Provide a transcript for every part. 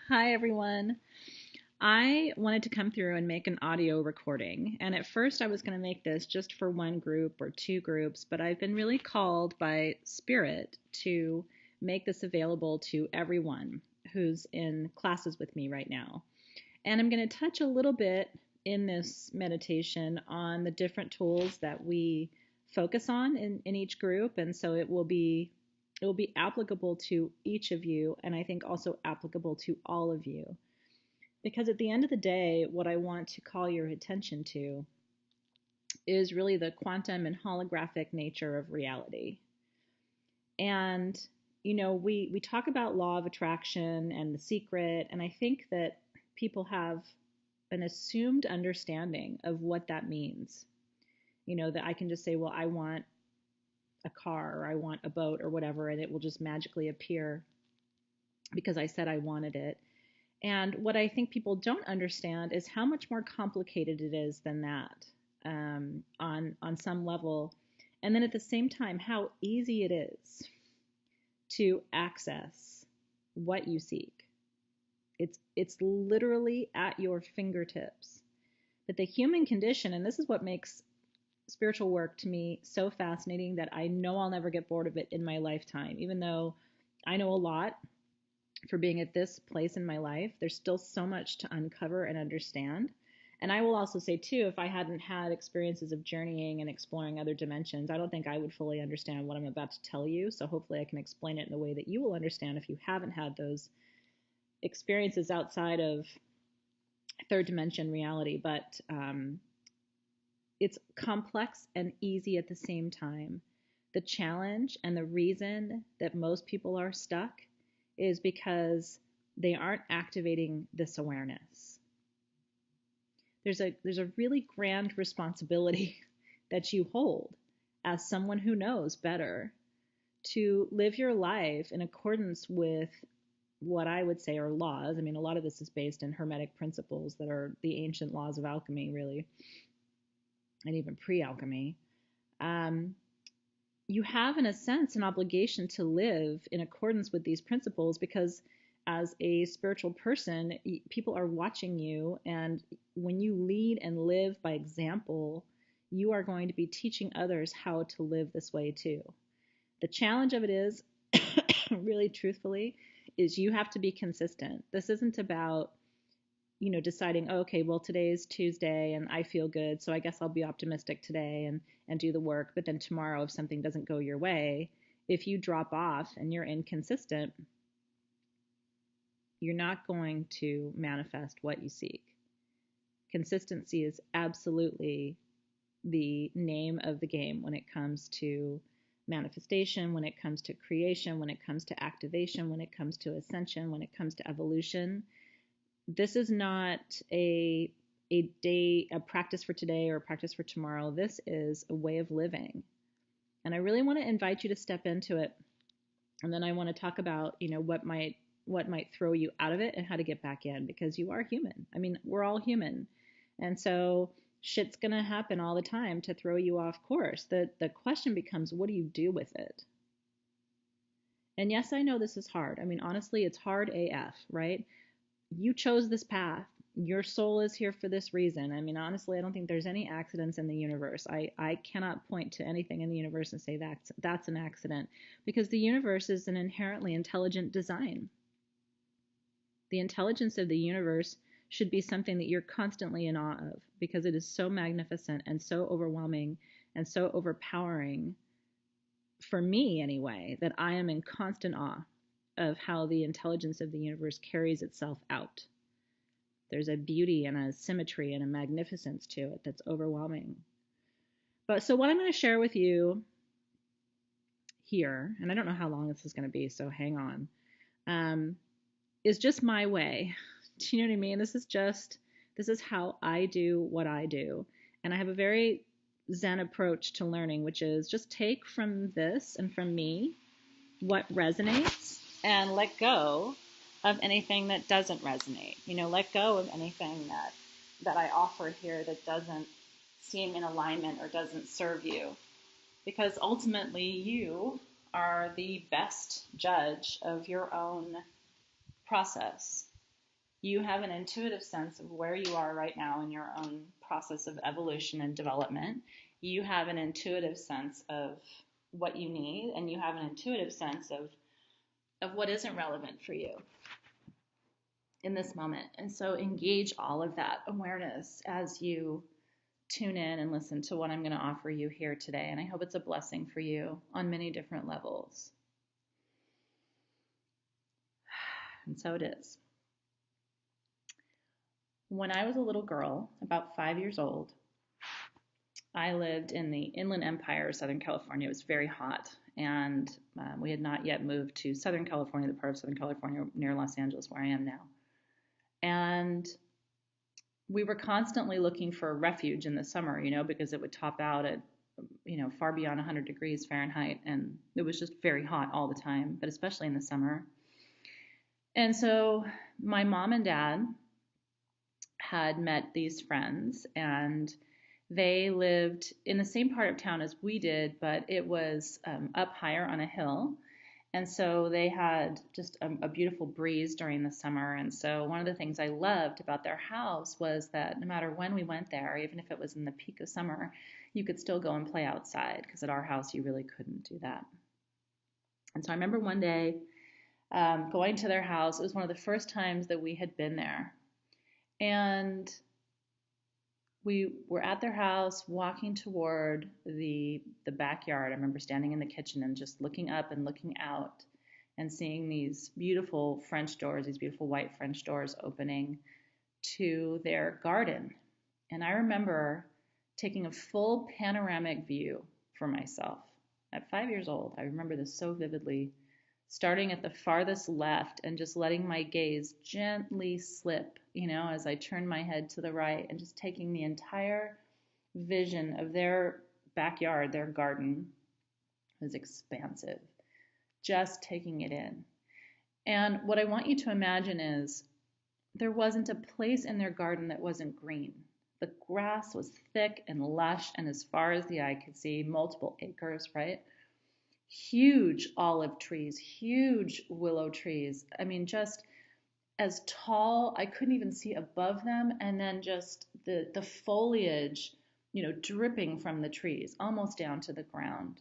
Hi, everyone. I wanted to come through and make an audio recording. And at first, I was going to make this just for one group or two groups, but I've been really called by Spirit to make this available to everyone who's in classes with me right now. And I'm going to touch a little bit in this meditation on the different tools that we focus on in each group. And so it will be applicable to each of you, and I think also applicable to all of you. Because at the end of the day, what I want to call your attention to is really the quantum and holographic nature of reality. And, we talk about law of attraction and the secret, and I think that people have an assumed understanding of what that means. That I can just say, well, I want a car or I want a boat or whatever, and it will just magically appear because I said I wanted it. And what I think people don't understand is how much more complicated it is than that, on some level. And then at the same time, how easy it is to access what you seek. It's literally at your fingertips. But the human condition, and this is what makes spiritual work to me so fascinating, that I know I'll never get bored of it in my lifetime. Even though I know a lot for being at this place in my life, there's still so much to uncover and understand. And I will also say too, if I hadn't had experiences of journeying and exploring other dimensions, I don't think I would fully understand what I'm about to tell you. So hopefully I can explain it in a way that you will understand if you haven't had those experiences outside of third dimension reality. But it's complex and easy at the same time. The challenge and the reason that most people are stuck is because they aren't activating this awareness. There's a really grand responsibility that you hold as someone who knows better to live your life in accordance with what I would say are laws. I mean, a lot of this is based in Hermetic principles that are the ancient laws of alchemy, really, and even pre-alchemy. You have, in a sense, an obligation to live in accordance with these principles, because as a spiritual person, people are watching you, and when you lead and live by example, you are going to be teaching others how to live this way too. The challenge of it is, really truthfully, is you have to be consistent. This isn't about deciding, oh, okay, well, today's Tuesday and I feel good, so I guess I'll be optimistic today and do the work. But then tomorrow, if something doesn't go your way, if you drop off and you're inconsistent, you're not going to manifest what you seek. Consistency is absolutely the name of the game when it comes to manifestation, when it comes to creation, when it comes to activation, when it comes to ascension, when it comes to evolution. This is not a practice for today or a practice for tomorrow. This is a way of living. And I really want to invite you to step into it. And then I want to talk about, what might throw you out of it and how to get back in, because you are human. I mean, we're all human. And so shit's going to happen all the time to throw you off course. The question becomes, what do you do with it? And yes, I know this is hard. I mean, honestly, it's hard AF, right? You chose this path. Your soul is here for this reason. I mean, honestly, I don't think there's any accidents in the universe. I cannot point to anything in the universe and say that's an accident, because the universe is an inherently intelligent design. The intelligence of the universe should be something that you're constantly in awe of, because it is so magnificent and so overwhelming and so overpowering, for me anyway, that I am in constant awe of how the intelligence of the universe carries itself out. There's a beauty and a symmetry and a magnificence to it that's overwhelming. But so what I'm going to share with you here, and I don't know how long this is going to be, so hang on, is just my way. Do you know what I mean? This is how I do what I do. And I have a very Zen approach to learning, which is just take from this and from me what resonates, and let go of anything that doesn't resonate. Let go of anything that I offer here that doesn't seem in alignment or doesn't serve you. Because ultimately you are the best judge of your own process. You have an intuitive sense of where you are right now in your own process of evolution and development. You have an intuitive sense of what you need, and you have an intuitive sense of what isn't relevant for you in this moment. And so engage all of that awareness as you tune in and listen to what I'm going to offer you here today. And I hope it's a blessing for you on many different levels. And so it is. When I was a little girl, about 5 years old, I lived in the Inland Empire of Southern California. It was very hot, and we had not yet moved to Southern California, the part of Southern California near Los Angeles where I am now. And we were constantly looking for a refuge in the summer, because it would top out at, far beyond 100 degrees Fahrenheit, and it was just very hot all the time, but especially in the summer. And so my mom and dad had met these friends, and they lived in the same part of town as we did, but it was up higher on a hill. And so they had just a beautiful breeze during the summer. And so one of the things I loved about their house was that no matter when we went there, even if it was in the peak of summer, you could still go and play outside, because at our house you really couldn't do that. And so I remember one day going to their house. It was one of the first times that we had been there. And we were at their house walking toward the backyard. I remember standing in the kitchen and just looking up and looking out and seeing these beautiful French doors, these beautiful white French doors opening to their garden. And I remember taking a full panoramic view for myself. At 5 years old, I remember this so vividly, starting at the farthest left and just letting my gaze gently slip, as I turned my head to the right, and just taking the entire vision of their backyard, their garden. It was expansive, just taking it in. And what I want you to imagine is there wasn't a place in their garden that wasn't green. The grass was thick and lush, and as far as the eye could see, multiple acres, right? Huge olive trees, huge willow trees. I mean, just as tall, I couldn't even see above them. And then just the foliage, dripping from the trees, almost down to the ground.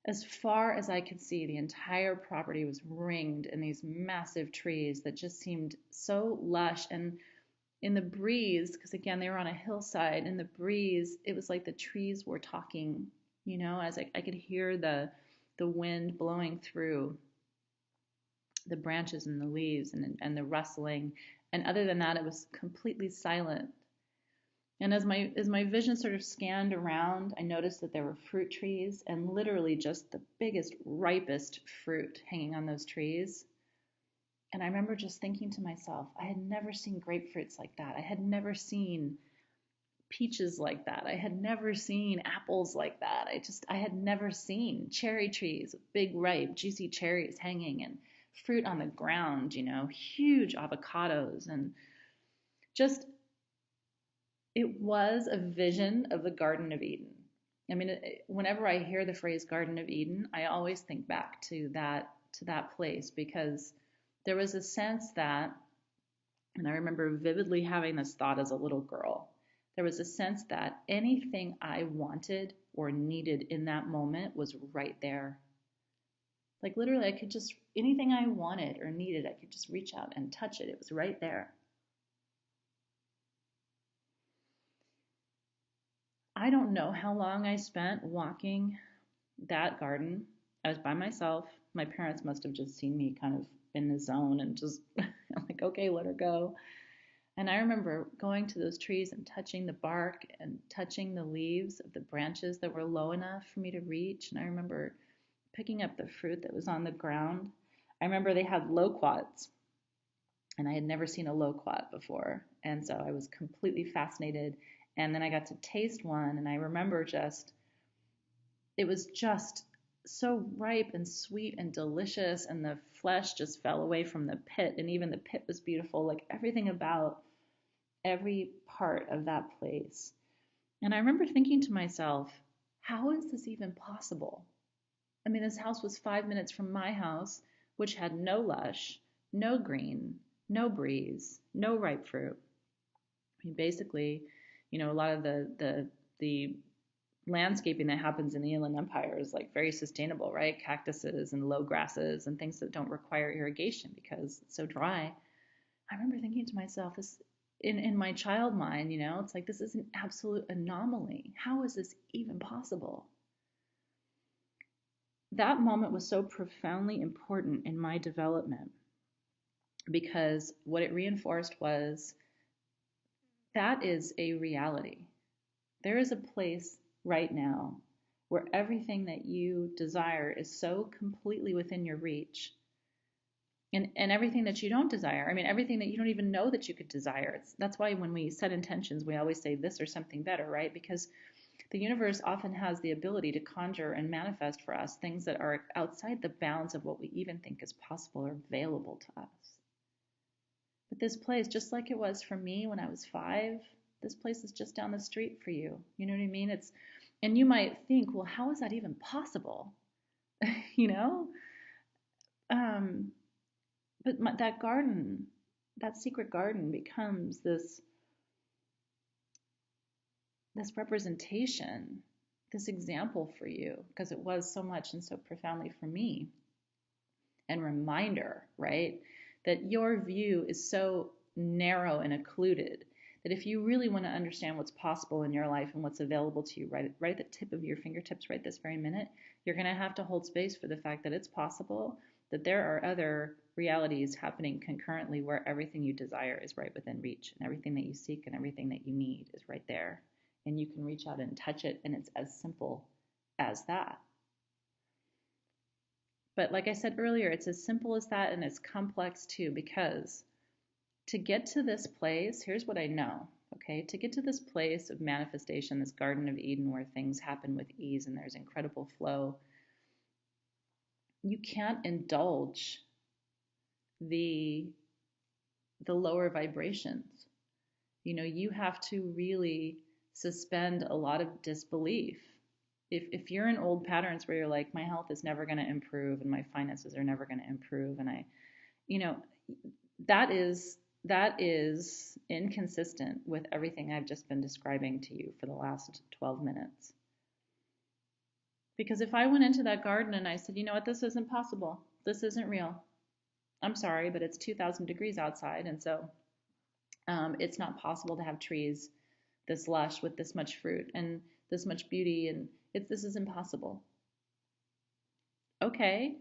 As far as I could see, the entire property was ringed in these massive trees that just seemed so lush. And in the breeze, because again, they were on a hillside, in the breeze, it was like the trees were talking, as I could hear the wind blowing through the branches and the leaves and the rustling. And other than that, it was completely silent. And as my vision sort of scanned around, I noticed that there were fruit trees, and literally just the biggest, ripest fruit hanging on those trees. And I remember just thinking to myself, I had never seen grapefruits like that. I had never seen peaches like that. I had never seen apples like that. I had never seen cherry trees with big, ripe, juicy cherries hanging, and fruit on the ground, huge avocados, and just, it was a vision of the Garden of Eden. I mean, whenever I hear the phrase Garden of Eden, I always think back to that place, because there was a sense that, and I remember vividly having this thought as a little girl, there was a sense that anything I wanted or needed in that moment was right there. Like literally, I could just, anything I wanted or needed, I could just reach out and touch it. It was right there. I don't know how long I spent walking that garden. I was by myself. My parents must have just seen me kind of in the zone and just I'm like, okay, let her go. And I remember going to those trees and touching the bark and touching the leaves of the branches that were low enough for me to reach. And I remember picking up the fruit that was on the ground. I remember they had loquats, and I had never seen a loquat before. And so I was completely fascinated. And then I got to taste one, and I remember it was just so ripe and sweet and delicious, and the flesh just fell away from the pit, and even the pit was beautiful, like everything about every part of that place. And I remember thinking to myself, how is this even possible? I mean, this house was 5 minutes from my house, which had no lush, no green, no breeze, no ripe fruit. I mean, basically, a lot of the landscaping that happens in the Inland Empire is like very sustainable, right? Cactuses and low grasses and things that don't require irrigation because it's so dry. I remember thinking to myself, this in my child mind, it's like this is an absolute anomaly. How is this even possible? That moment was so profoundly important in my development because what it reinforced was that is a reality. There is a place right now where everything that you desire is so completely within your reach. And everything that you don't desire, I mean, everything that you don't even know that you could desire. That's why when we set intentions, we always say this or something better, right? Because the universe often has the ability to conjure and manifest for us things that are outside the bounds of what we even think is possible or available to us. But this place, just like it was for me when I was 5, this place is just down the street for you. You know what I mean? And you might think, well, how is that even possible? you know? But that garden, that secret garden becomes this representation, this example for you, because it was so much and so profoundly for me. And reminder, right, that your view is so narrow and occluded that if you really want to understand what's possible in your life and what's available to you right at the tip of your fingertips right this very minute, you're going to have to hold space for the fact that it's possible, that there are other realities happening concurrently where everything you desire is right within reach, and everything that you seek and everything that you need is right there. And you can reach out and touch it, and it's as simple as that. But like I said earlier, it's as simple as that, and it's complex too, because to get to this place, here's what I know, okay? To get to this place of manifestation, this Garden of Eden where things happen with ease and there's incredible flow, you can't indulge the lower vibrations. You have to really suspend a lot of disbelief. If you're in old patterns where you're like, my health is never going to improve and my finances are never going to improve, and that is inconsistent with everything I've just been describing to you for the last 12 minutes. Because if I went into that garden and I said, you know what, this isn't possible, this isn't real, I'm sorry, but it's 2,000 degrees outside, and so it's not possible to have trees this lush with this much fruit and this much beauty, and this is impossible. Okay.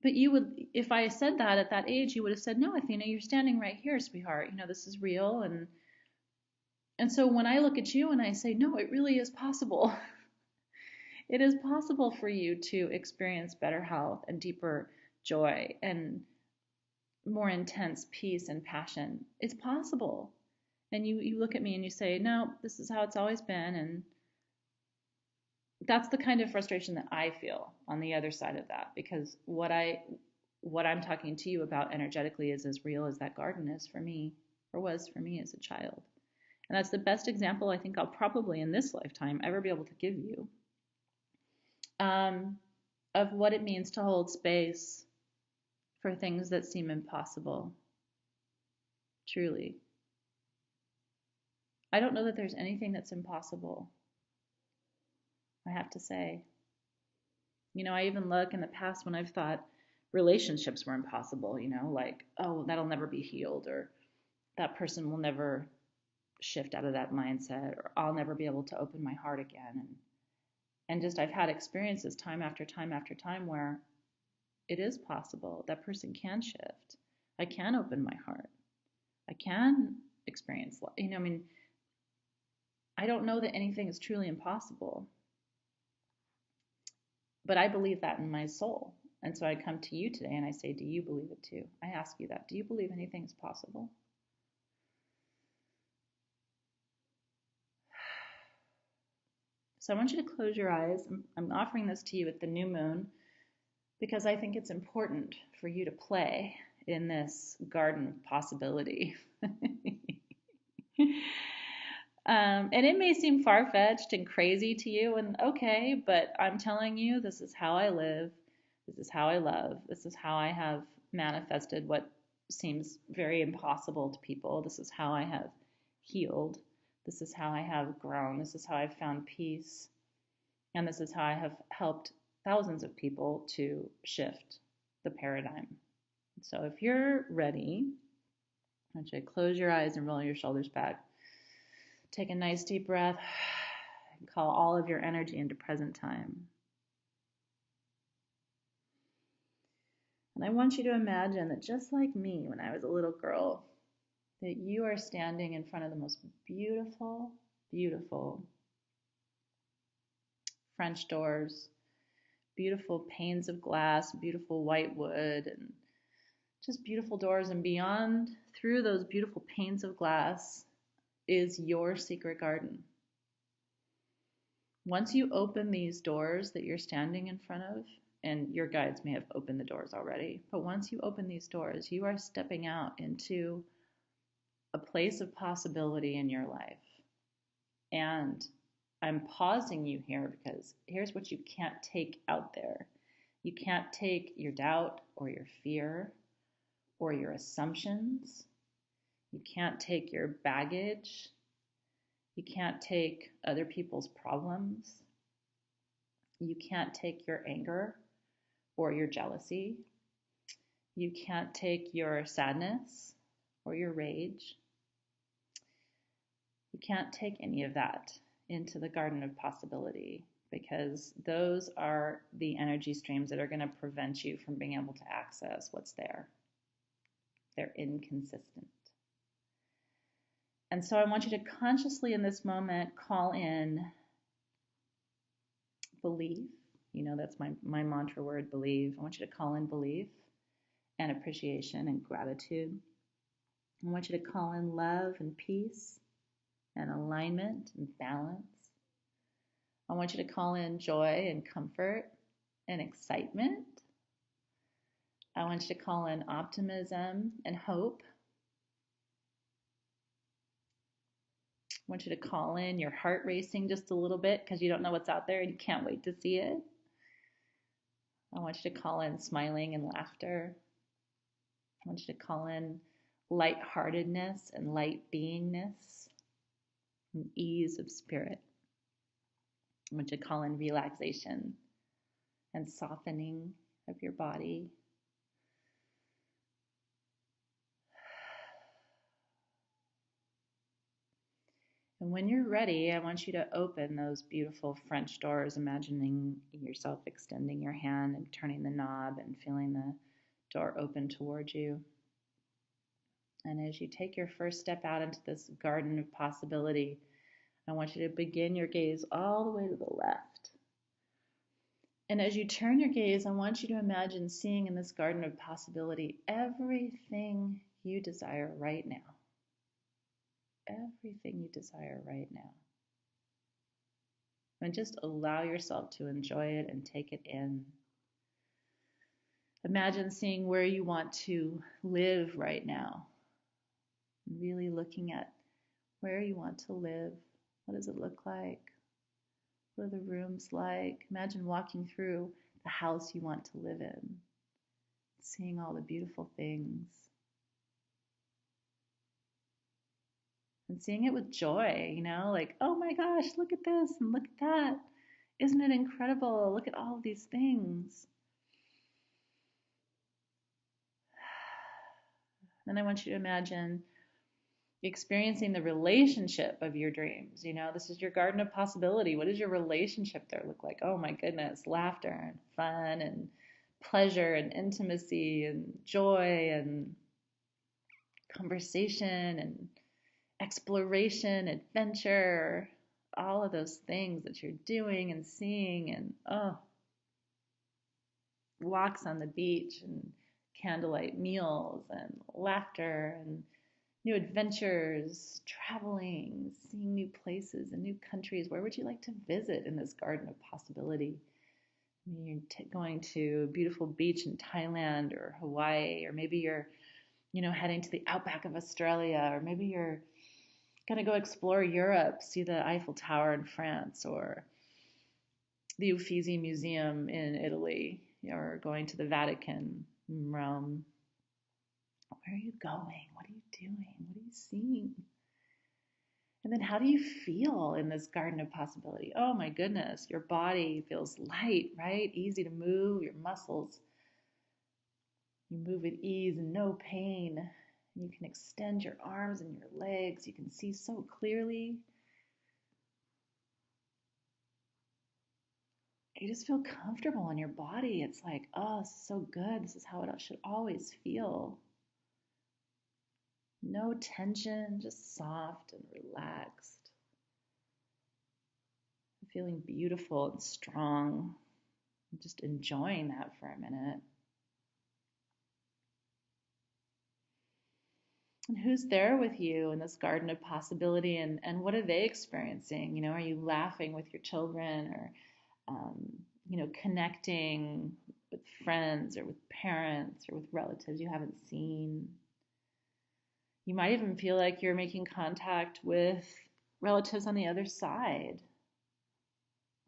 But you would, if I said that at that age, you would have said, no, Athena, you're standing right here, sweetheart. This is real. And so when I look at you and I say, no, it really is possible. It is possible for you to experience better health and deeper joy and more intense peace and passion. It's possible. And you look at me and you say, no, this is how it's always been. And that's the kind of frustration that I feel on the other side of that, because what I'm talking to you about energetically is as real as that garden is for me, or was for me as a child. And that's the best example I think I'll probably in this lifetime ever be able to give you of what it means to hold space for things that seem impossible. Truly. I don't know that there's anything that's impossible, I have to say. I even look in the past when I've thought relationships were impossible, like, oh, that'll never be healed, or that person will never shift out of that mindset, or I'll never be able to open my heart again. And just I've had experiences time after time after time where it is possible. That person can shift. I can open my heart. I can experience love. I don't know that anything is truly impossible. But I believe that in my soul. And so I come to you today and I say, do you believe it too? I ask you that. Do you believe anything is possible? So I want you to close your eyes. I'm offering this to you at the new moon because I think it's important for you to play in this garden of possibility. And it may seem far-fetched and crazy to you, and okay, but I'm telling you, this is how I live. This is how I love. This is how I have manifested what seems very impossible to people. This is how I have healed. This is how I have grown. This is how I've found peace. And this is how I have helped thousands of people to shift the paradigm. So if you're ready, I want you to close your eyes and roll your shoulders back. Take a nice deep breath and call all of your energy into present time. And I want you to imagine that just like me when I was a little girl, that you are standing in front of the most beautiful, beautiful French doors, beautiful panes of glass, beautiful white wood, and just beautiful doors. And beyond, through those beautiful panes of glass, is your secret garden. Once you open these doors that you're standing in front of, and your guides may have opened the doors already, but once you open these doors, you are stepping out into a place of possibility in your life. And I'm pausing you here because here's what you can't take out there. You can't take your doubt or your fear or your assumptions. You can't take your baggage. You can't take other people's problems. You can't take your anger or your jealousy. You can't take your sadness or your rage. You can't take any of that into the garden of possibility because those are the energy streams that are going to prevent you from being able to access what's there. They're inconsistent. And so I want you to consciously in this moment call in belief. You know, that's my mantra word, believe. I want you to call in belief and appreciation and gratitude. I want you to call in love and peace and alignment and balance. I want you to call in joy and comfort and excitement. I want you to call in optimism and hope. I want you to call in your heart racing just a little bit because you don't know what's out there and you can't wait to see it. I want you to call in smiling and laughter. I want you to call in lightheartedness and light beingness and ease of spirit. I want you to call in relaxation and softening of your body. And when you're ready, I want you to open those beautiful French doors, imagining yourself extending your hand and turning the knob and feeling the door open towards you. And as you take your first step out into this garden of possibility, I want you to begin your gaze all the way to the left. And as you turn your gaze, I want you to imagine seeing in this garden of possibility everything you desire right now. Everything you desire right now. And just allow yourself to enjoy it and take it in. Imagine seeing where you want to live right now. Really looking at where you want to live. What does it look like? What are the rooms like? Imagine walking through the house you want to live in. Seeing all the beautiful things. And seeing it with joy, you know, like, oh my gosh, look at this and look at that. Isn't it incredible? Look at all of these things. Then I want you to imagine experiencing the relationship of your dreams. You know, this is your garden of possibility. What does your relationship there look like? Oh my goodness, laughter and fun and pleasure and intimacy and joy and conversation and exploration, adventure, all of those things that you're doing and seeing, and walks on the beach and candlelight meals and laughter and new adventures, traveling, seeing new places and new countries. Where would you like to visit in this garden of possibility? I mean, you're going to a beautiful beach in Thailand or Hawaii, or maybe you're, heading to the outback of Australia, or maybe you're going to go explore Europe, see the Eiffel Tower in France, or the Uffizi Museum in Italy, or going to the Vatican in Rome. Where are you going? What are you doing? What are you seeing? And then how do you feel in this garden of possibility? Oh my goodness, your body feels light, right? Easy to move, your muscles. You move with ease and no pain. You can extend your arms and your legs. You can see so clearly. You just feel comfortable in your body. It's like, oh, so good. This is how it should always feel. No tension, just soft and relaxed. Feeling beautiful and strong. Just enjoying that for a minute. And who's there with you in this garden of possibility, and what are they experiencing? You know, are you laughing with your children, or connecting with friends or with parents or with relatives you haven't seen? You might even feel like you're making contact with relatives on the other side,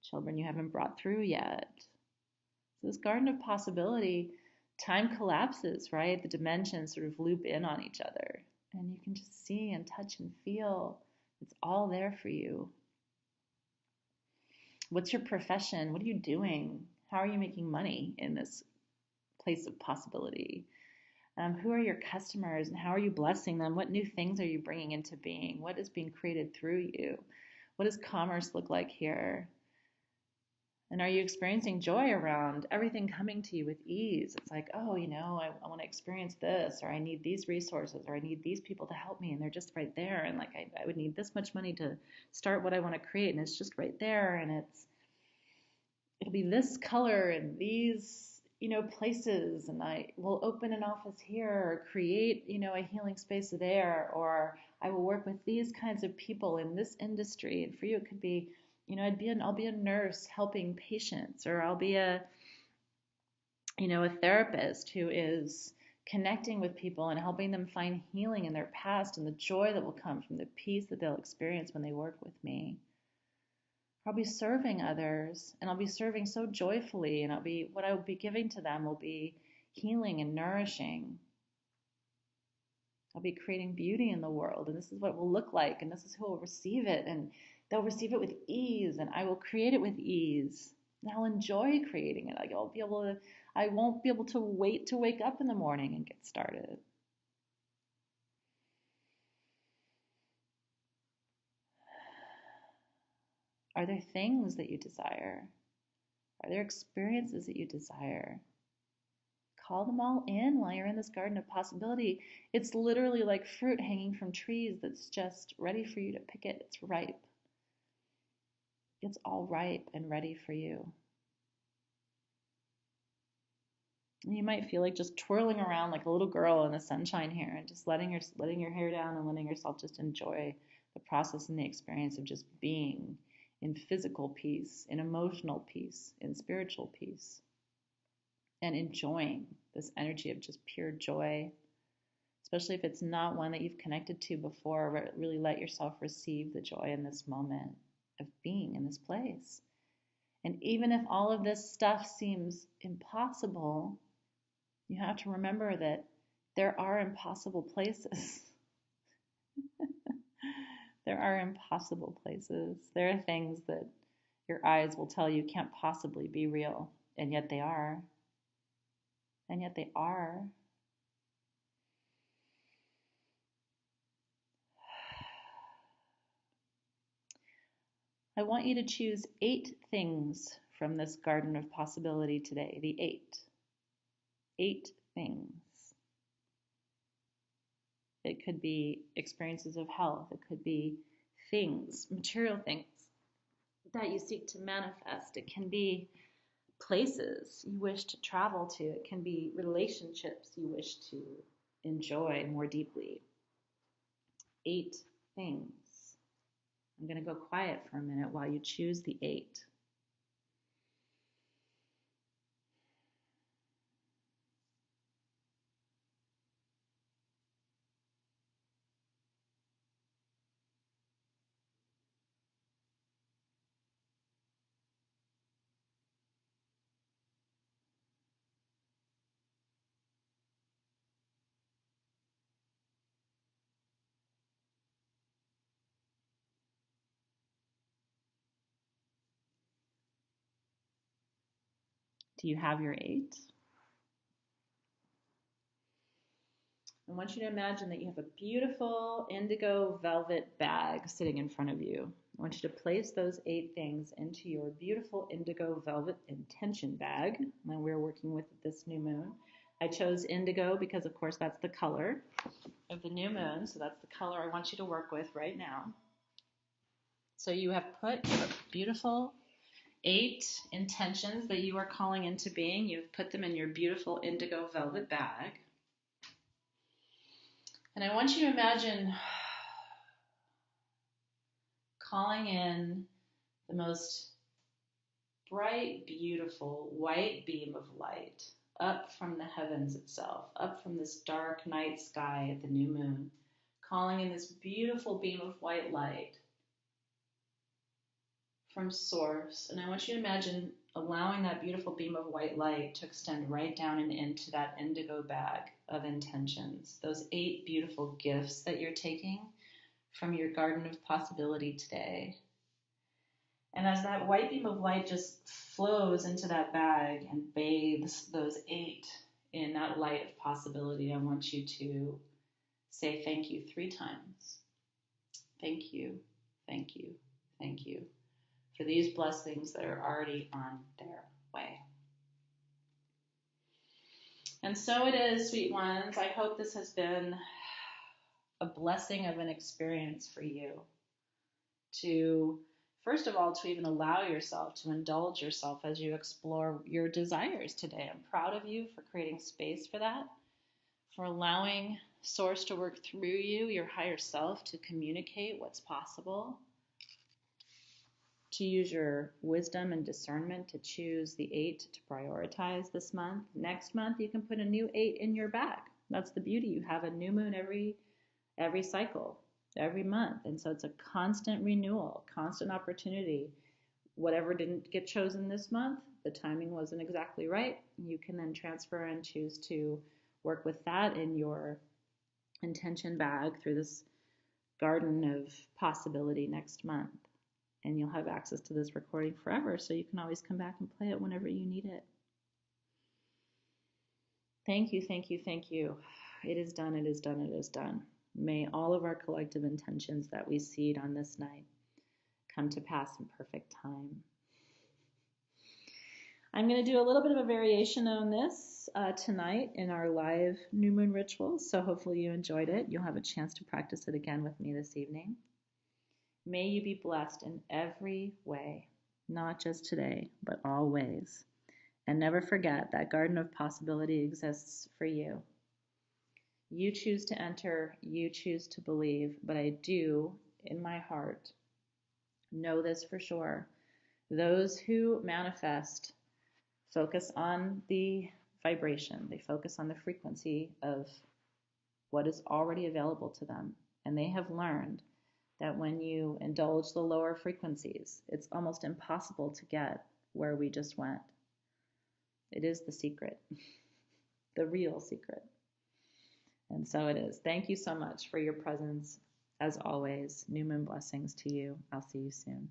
children you haven't brought through yet. So this garden of possibility, time collapses, right? The dimensions sort of loop in on each other, and you can just see and touch and feel. It's all there for you. What's your profession? What are you doing? How are you making money in this place of possibility? Who are your customers, and how are you blessing them? What new things are you bringing into being? What is being created through you? What does commerce look like here? And are you experiencing joy around everything coming to you with ease? It's like, oh, I want to experience this, or I need these resources, or I need these people to help me, and they're just right there. And like, I would need this much money to start what I want to create, and it's just right there. And it'll be this color and these, places, and I will open an office here, or create, a healing space there, or I will work with these kinds of people in this industry. And for you, it could be, I'll be a nurse helping patients, or I'll be a therapist who is connecting with people and helping them find healing in their past, and the joy that will come from the peace that they'll experience when they work with me. I'll be serving others, and I'll be serving so joyfully, and what I will be giving to them will be healing and nourishing. I'll be creating beauty in the world, and this is what it will look like, and this is who will receive it, and they'll receive it with ease, and I will create it with ease. And I'll enjoy creating it. I won't be able to wait to wake up in the morning and get started. Are there things that you desire? Are there experiences that you desire? Call them all in while you're in this garden of possibility. It's literally like fruit hanging from trees that's just ready for you to pick it. It's ripe. It's all ripe and ready for you. And you might feel like just twirling around like a little girl in the sunshine here, and just letting your hair down and letting yourself just enjoy the process and the experience of just being in physical peace, in emotional peace, in spiritual peace, and enjoying this energy of just pure joy, especially if it's not one that you've connected to before. Really let yourself receive the joy in this moment of being in this place. And even if all of this stuff seems impossible, you have to remember that there are impossible places. There are impossible places. There are things that your eyes will tell you can't possibly be real, and yet they are. And yet they are. I want you to choose 8 things from this garden of possibility today. The 8. 8 things. It could be experiences of health. It could be things, material things that you seek to manifest. It can be places you wish to travel to. It can be relationships you wish to enjoy more deeply. 8 things. I'm going to go quiet for a minute while you choose the 8. Do you have your 8? I want you to imagine that you have a beautiful indigo velvet bag sitting in front of you. I want you to place those 8 things into your beautiful indigo velvet intention bag that we're working with this new moon. I chose indigo because, of course, that's the color of the new moon. So that's the color I want you to work with right now. So you have put your beautiful 8 intentions that you are calling into being. You've put them in your beautiful indigo velvet bag. And I want you to imagine calling in the most bright, beautiful white beam of light up from the heavens itself, up from this dark night sky at the new moon, calling in this beautiful beam of white light from source. And I want you to imagine allowing that beautiful beam of white light to extend right down and into that indigo bag of intentions, those 8 beautiful gifts that you're taking from your garden of possibility today. And as that white beam of light just flows into that bag and bathes those 8 in that light of possibility, I want you to say thank you 3 times. Thank you, thank you, thank you for these blessings that are already on their way. And so it is, sweet ones. I hope this has been a blessing of an experience for you to, first of all, to even allow yourself to indulge yourself as you explore your desires today. I'm proud of you for creating space for that, for allowing Source to work through you, your higher self, to communicate what's possible, to use your wisdom and discernment to choose the 8 to prioritize this month. Next month, you can put a new 8 in your bag. That's the beauty. You have a new moon every cycle, every month. And so it's a constant renewal, constant opportunity. Whatever didn't get chosen this month, the timing wasn't exactly right. You can then transfer and choose to work with that in your intention bag through this garden of possibility next month. And you'll have access to this recording forever, so you can always come back and play it whenever you need it. Thank you, thank you, thank you. It is done, it is done, it is done. May all of our collective intentions that we seed on this night come to pass in perfect time. I'm going to do a little bit of a variation on this tonight in our live new moon rituals, so hopefully you enjoyed it. You'll have a chance to practice it again with me this evening. May you be blessed in every way, not just today, but always. And never forget that garden of possibility exists for you. You choose to enter, you choose to believe, but I do, in my heart, know this for sure. Those who manifest focus on the vibration. They focus on the frequency of what is already available to them. And they have learned that when you indulge the lower frequencies, it's almost impossible to get where we just went. It is the secret, the real secret. And so it is. Thank you so much for your presence. As always, new moon blessings to you. I'll see you soon.